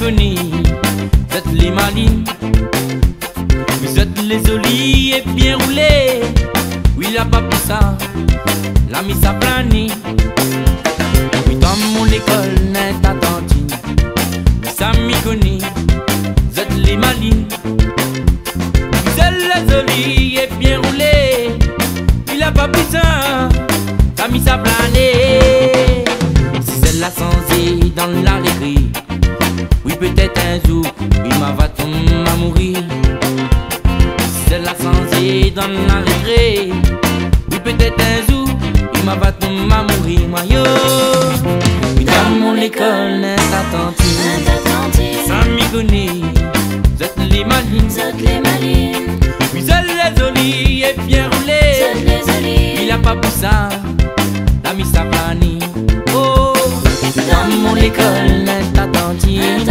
connus, vous êtes les malines. Vous êtes les jolis et bien roulés. Oui, la pas pour ça, la mise à planer. Oui, dans mon école n'est attentive. Oui, ça m'y connaît, vous êtes les malines. Vous êtes les jolis et bien roulés. Oui, la pas pour ça, la mise à planer. Si c'est la sensée dans la récré, oui, peut-être un jour, il m'a va mourir. C'est la sensée dans la récré. Oui, peut-être un jour, il m'a va mourir. Moi, yo, oui, dans mon école, n'est attentive. Ça m'y connaît, vous êtes les malines. Oui, vous êtes les jolis et bien roulés. Il a pas pour ça, la mise à planer. Oh, dans mon école, n'est attentive.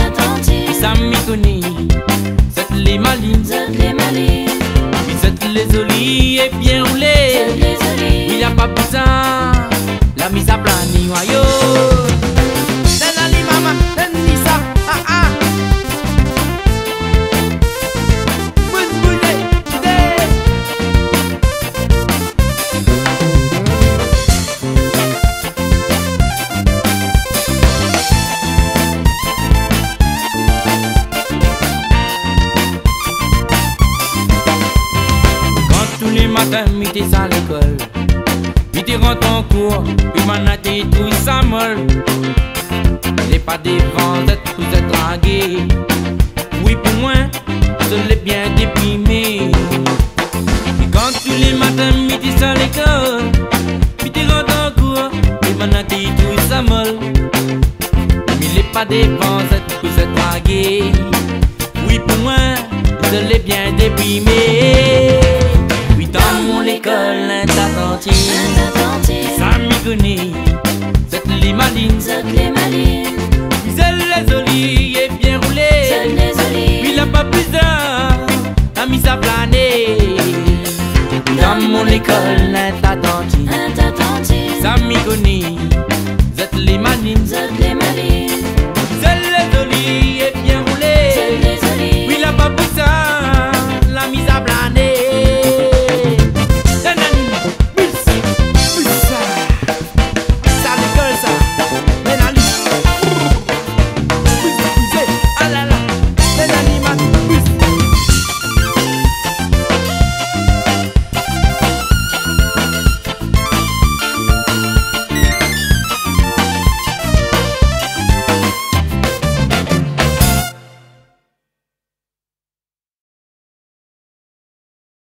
Ça m'y connaît, vous êtes les malines. Vous êtes les jolis et bien roulés. Il n'y a pas besoin la mise à planer. Yo, c'est la li maman, c'est ni ça. Matin, mi t'es à l'école, mi t'es rentre en cours, puis m'en a dit tout ça molle. Les pas des vents, vous êtes dragués. Oui, pour moi, je l'ai bien déprimé. Et quand tous les matins, mi t'es à l'école, mi t'es rentre en cours, puis m'en a dit tout ça molle. Mais les pas des vents, vous êtes dragués. Oui, pour moi, je l'ai bien déprimé. Dans mon école est attentive. Ça m'y connaît, vous êtes les malines. Vous êtes les jolis et bien roulés. Puis la pas plus d'un, la mise à planer. Dans mon école est attentive. Ça m'y connaît, vous êtes les malines.